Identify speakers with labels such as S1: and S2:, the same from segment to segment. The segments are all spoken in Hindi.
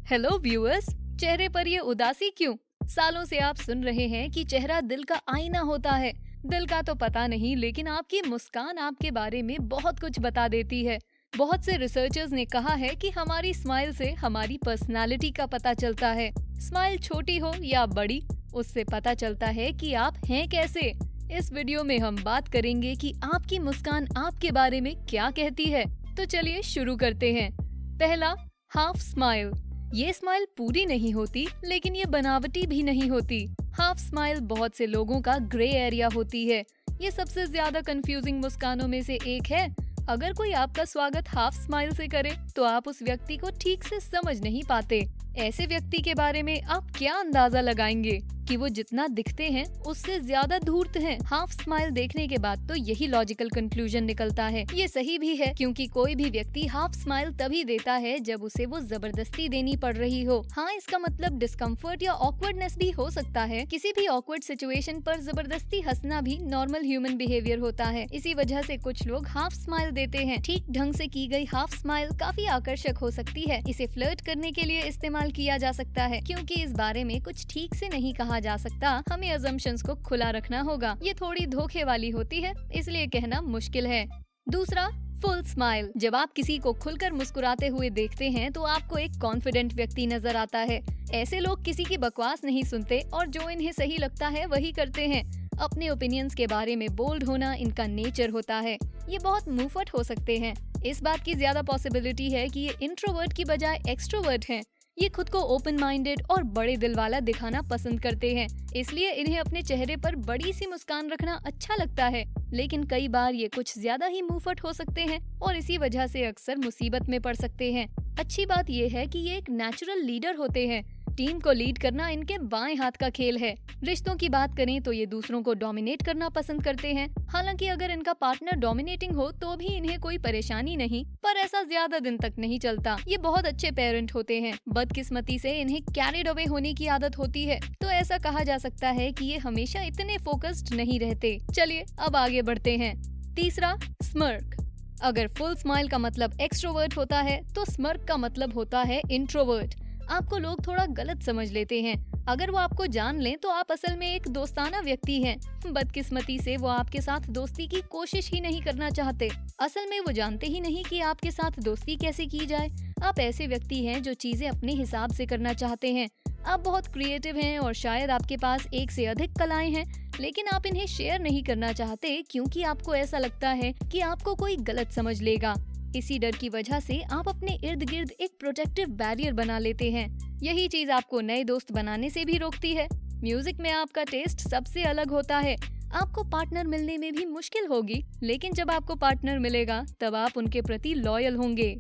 S1: हेलो व्यूअर्स, चेहरे पर ये उदासी क्यों? सालों से आप सुन रहे हैं कि चेहरा दिल का आईना होता है। दिल का तो पता नहीं, लेकिन आपकी मुस्कान आपके बारे में बहुत कुछ बता देती है। बहुत से रिसर्चर्स ने कहा है कि हमारी स्माइल से हमारी पर्सनालिटी का पता चलता है। स्माइल छोटी हो या बड़ी, उससे पता चलता है कि आप हैं कैसे। इस वीडियो में हम बात करेंगे कि आपकी मुस्कान आपके बारे में क्या कहती है। तो चलिए शुरू करते हैं। पहला, हाफ स्माइल। ये स्माइल पूरी नहीं होती, लेकिन ये बनावटी भी नहीं होती। हाफ स्माइल बहुत से लोगों का ग्रे एरिया होती है। ये सबसे ज्यादा कंफ्यूजिंग मुस्कानों में से एक है। अगर कोई आपका स्वागत हाफ स्माइल से करे, तो आप उस व्यक्ति को ठीक से समझ नहीं पाते। ऐसे व्यक्ति के बारे में आप क्या अंदाजा लगाएंगे कि वो जितना दिखते हैं उससे ज्यादा धूर्त हैं। हाफ स्माइल देखने के बाद तो यही लॉजिकल कंक्लूजन निकलता है। ये सही भी है, क्योंकि कोई भी व्यक्ति हाफ स्माइल तभी देता है जब उसे वो जबरदस्ती देनी पड़ रही हो। हाँ, इसका मतलब डिस्कम्फर्ट या ऑकवर्डनेस भी हो सकता है। किसी भी ऑकवर्ड सिचुएशन पर जबरदस्ती हंसना भी नॉर्मल ह्यूमन बिहेवियर होता है। इसी वजह से कुछ लोग हाफ स्माइल देते हैं। ठीक ढंग से की गई हाफ स्माइल काफी आकर्षक हो सकती है। इसे फ्लर्ट करने के लिए इस्तेमाल किया जा सकता है। क्योंकि इस बारे में कुछ ठीक से नहीं कहा जा सकता, हमें अजम्पशंस को खुला रखना होगा। ये थोड़ी धोखे वाली होती है, इसलिए कहना मुश्किल है। दूसरा, फुल स्माइल। जब आप किसी को खुलकर मुस्कुराते हुए देखते हैं, तो आपको एक कॉन्फिडेंट व्यक्ति नजर आता है। ऐसे लोग किसी की बकवास नहीं सुनते और जो इन्हें सही लगता है वही करते हैं। अपने ओपिनियंस के बारे में बोल्ड होना इनका नेचर होता है। ये बहुत मुंहफट हो सकते हैं। इस बात की ज्यादा पॉसिबिलिटी है कि ये इंट्रोवर्ट की बजाय एक्सट्रोवर्ट हैं। ये खुद को ओपन माइंडेड और बड़े दिल वाला दिखाना पसंद करते हैं, इसलिए इन्हें अपने चेहरे पर बड़ी सी मुस्कान रखना अच्छा लगता है। लेकिन कई बार ये कुछ ज्यादा ही मुंहफट हो सकते हैं और इसी वजह से अक्सर मुसीबत में पड़ सकते हैं। अच्छी बात ये है कि ये एक नेचुरल लीडर होते हैं। टीम को लीड करना इनके बाएं हाथ का खेल है। रिश्तों की बात करें तो ये दूसरों को डोमिनेट करना पसंद करते हैं। हालांकि अगर इनका पार्टनर डोमिनेटिंग हो तो भी इन्हें कोई परेशानी नहीं, पर ऐसा ज्यादा दिन तक नहीं चलता। ये बहुत अच्छे पेरेंट होते हैं। बदकिस्मती से इन्हें कैरिड अवे होने की आदत होती है, तो ऐसा कहा जा सकता है कि ये हमेशा इतने फोकस्ड नहीं रहते। चलिए अब आगे बढ़ते हैं। तीसरा, स्मर्क। अगर फुल स्माइल का मतलब एक्सट्रोवर्ट होता है, तो स्मर्क का मतलब होता है इंट्रोवर्ट। आपको लोग थोड़ा गलत समझ लेते हैं। अगर वो आपको जान लें तो आप असल में एक दोस्ताना व्यक्ति हैं। बदकिस्मती से वो आपके साथ दोस्ती की कोशिश ही नहीं करना चाहते। असल में वो जानते ही नहीं कि आपके साथ दोस्ती कैसे की जाए। आप ऐसे व्यक्ति हैं जो चीजें अपने हिसाब से करना चाहते हैं। आप बहुत क्रिएटिव हैं और शायद आपके पास एक से अधिक कलाएं हैं, लेकिन आप इन्हें शेयर नहीं करना चाहते क्योंकि आपको ऐसा लगता है कि आपको कोई गलत समझ लेगा। इसी डर की वजह से आप अपने इर्द गिर्द एक प्रोटेक्टिव बैरियर बना लेते हैं। यही चीज आपको नए दोस्त बनाने से भी रोकती है। म्यूजिक में आपका टेस्ट सबसे अलग होता है। आपको पार्टनर मिलने में भी मुश्किल होगी, लेकिन जब आपको पार्टनर मिलेगा तब आप उनके प्रति लॉयल होंगे।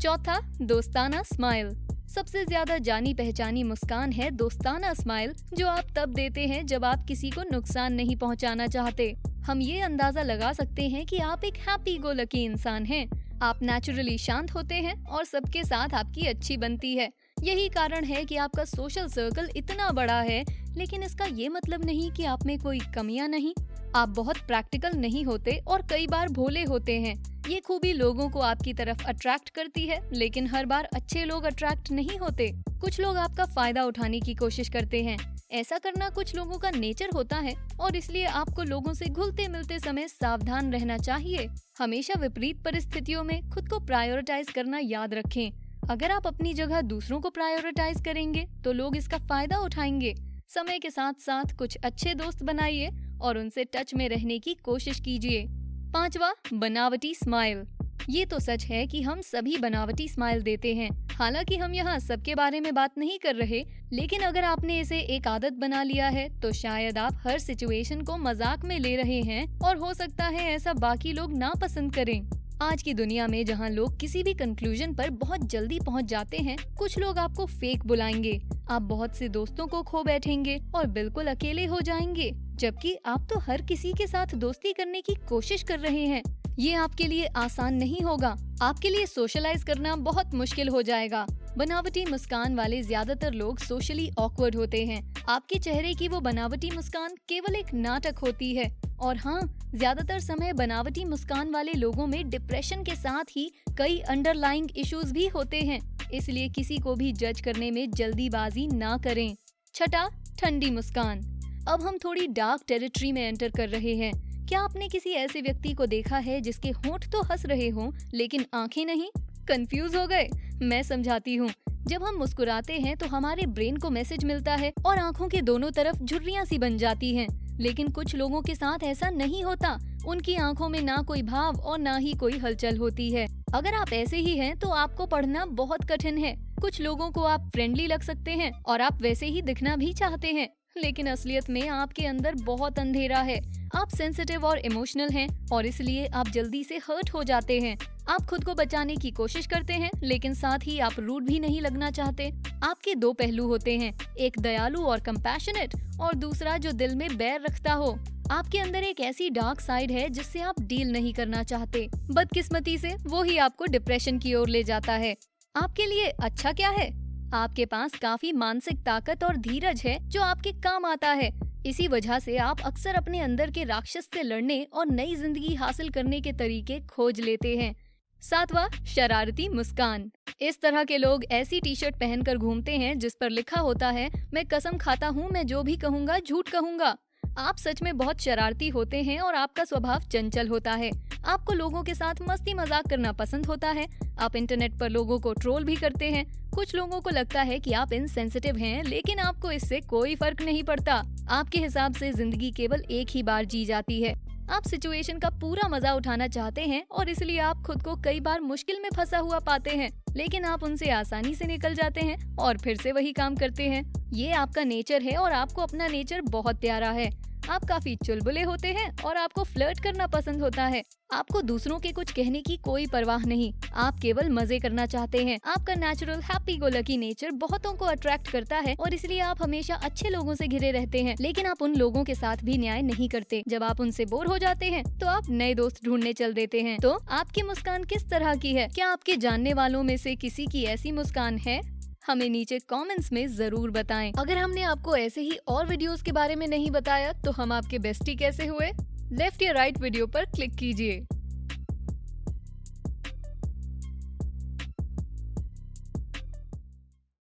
S1: चौथा, दोस्ताना स्माइल। सबसे ज्यादा जानी पहचानी मुस्कान है दोस्ताना स्माइल, जो आप तब देते हैं जब आप किसी को नुकसान नहीं पहुंचाना चाहते। हम ये अंदाजा लगा सकते हैं कि आप एक हैप्पी गो लकी इंसान हैं। आप नेचुरली शांत होते हैं और सबके साथ आपकी अच्छी बनती है। यही कारण है कि आपका सोशल सर्कल इतना बड़ा है, लेकिन इसका ये मतलब नहीं कि आप में कोई कमियां नहीं। आप बहुत प्रैक्टिकल नहीं होते और कई बार भोले होते हैं। ये खूबी लोगों को आपकी तरफ अट्रैक्ट करती है, लेकिन हर बार अच्छे लोग अट्रैक्ट नहीं होते। कुछ लोग आपका फायदा उठाने की कोशिश करते हैं। ऐसा करना कुछ लोगों का नेचर होता है और इसलिए आपको लोगों से घुलते मिलते समय सावधान रहना चाहिए। हमेशा विपरीत परिस्थितियों में खुद को प्रायोरिटाइज करना याद रखें। अगर आप अपनी जगह दूसरों को प्रायोरिटाइज करेंगे तो लोग इसका फायदा उठाएंगे। समय के साथ साथ कुछ अच्छे दोस्त बनाइए और उनसे टच में रहने की कोशिश कीजिए। पांचवा, बनावटी स्माइल। ये तो सच है कि हम सभी बनावटी स्माइल देते हैं। हालांकि हम यहाँ सबके बारे में बात नहीं कर रहे, लेकिन अगर आपने इसे एक आदत बना लिया है तो शायद आप हर सिचुएशन को मजाक में ले रहे हैं और हो सकता है ऐसा बाकी लोग ना पसंद करें। आज की दुनिया में जहाँ लोग किसी भी कंक्लूजन पर बहुत जल्दी पहुँच जाते हैं, कुछ लोग आपको फेक बुलाएंगे। आप बहुत से दोस्तों को खो बैठेंगे और बिल्कुल अकेले हो जाएंगे, जबकि आप तो हर किसी के साथ दोस्ती करने की कोशिश कर रहे हैं। ये आपके लिए आसान नहीं होगा। आपके लिए सोशलाइज करना बहुत मुश्किल हो जाएगा। बनावटी मुस्कान वाले ज्यादातर लोग सोशली ऑकवर्ड होते हैं। आपके चेहरे की वो बनावटी मुस्कान केवल एक नाटक होती है। और हाँ, ज्यादातर समय बनावटी मुस्कान वाले लोगों में डिप्रेशन के साथ ही कई अंडरलाइंग इश्यूज भी होते हैं। इसलिए किसी को भी जज करने में जल्दीबाजी ना करें। छठा, ठंडी मुस्कान। अब हम थोड़ी डार्क टेरिटरी में एंटर कर रहे हैं। क्या आपने किसी ऐसे व्यक्ति को देखा है जिसके होंठ तो हंस रहे हों लेकिन आंखें नहीं? कंफ्यूज हो गए? मैं समझाती हूँ। जब हम मुस्कुराते हैं तो हमारे ब्रेन को मैसेज मिलता है और आंखों के दोनों तरफ झुर्रियां सी बन जाती हैं। लेकिन कुछ लोगों के साथ ऐसा नहीं होता। उनकी आंखों में ना कोई भाव और ना ही कोई हलचल होती है। अगर आप ऐसे ही हैं तो आपको पढ़ना बहुत कठिन है। कुछ लोगों को आप फ्रेंडली लग सकते हैं और आप वैसे ही दिखना भी चाहते हैं, लेकिन असलियत में आपके अंदर बहुत अंधेरा है। आप सेंसिटिव और इमोशनल हैं और इसलिए आप जल्दी से हर्ट हो जाते हैं। आप खुद को बचाने की कोशिश करते हैं लेकिन साथ ही आप रूड भी नहीं लगना चाहते। आपके दो पहलू होते हैं, एक दयालु और कंपैशनेट और दूसरा जो दिल में बैर रखता हो। आपके अंदर एक ऐसी डार्क साइड है जिससे आप डील नहीं करना चाहते। बदकिस्मती से वो ही आपको डिप्रेशन की ओर ले जाता है। आपके लिए अच्छा क्या है? आपके पास काफी मानसिक ताकत और धीरज है जो आपके काम आता है। इसी वजह से आप अक्सर अपने अंदर के राक्षस से लड़ने और नई जिंदगी हासिल करने के तरीके खोज लेते हैं। सातवां, शरारती मुस्कान। इस तरह के लोग ऐसी टी शर्ट पहनकर घूमते हैं जिस पर लिखा होता है, मैं कसम खाता हूँ मैं जो भी कहूँगा झूठ कहूँगा। आप सच में बहुत शरारती होते हैं और आपका स्वभाव चंचल होता है। आपको लोगों के साथ मस्ती मजाक करना पसंद होता है। आप इंटरनेट पर लोगों को ट्रोल भी करते हैं। कुछ लोगों को लगता है कि आप इनसेंसिटिव हैं, लेकिन आपको इससे कोई फर्क नहीं पड़ता। आपके हिसाब से जिंदगी केवल एक ही बार जी जाती है। आप सिचुएशन का पूरा मजा उठाना चाहते हैं और इसलिए आप खुद को कई बार मुश्किल में फंसा हुआ पाते हैं, लेकिन आप उनसे आसानी से निकल जाते हैं और फिर से वही काम करते हैं। ये आपका नेचर है और आपको अपना नेचर बहुत प्यारा है। आप काफी चुलबुले होते हैं और आपको फ्लर्ट करना पसंद होता है। आपको दूसरों के कुछ कहने की कोई परवाह नहीं, आप केवल मजे करना चाहते हैं। आपका natural happy go lucky nature बहुतों को अट्रैक्ट करता है और इसलिए आप हमेशा अच्छे लोगों से घिरे रहते हैं, लेकिन आप उन लोगों के साथ भी न्याय नहीं करते। जब आप उनसे बोर हो जाते हैं तो आप नए दोस्त ढूंढने चल देते हैं। तो आपकी मुस्कान किस तरह की है? क्या आपके जानने वालों में से किसी की ऐसी मुस्कान है? हमें नीचे कमेंट्स में जरूर बताएं। अगर हमने आपको ऐसे ही और वीडियोस के बारे में नहीं बताया तो हम आपके बेस्टी कैसे हुए? लेफ्ट या राइट वीडियो पर क्लिक कीजिए।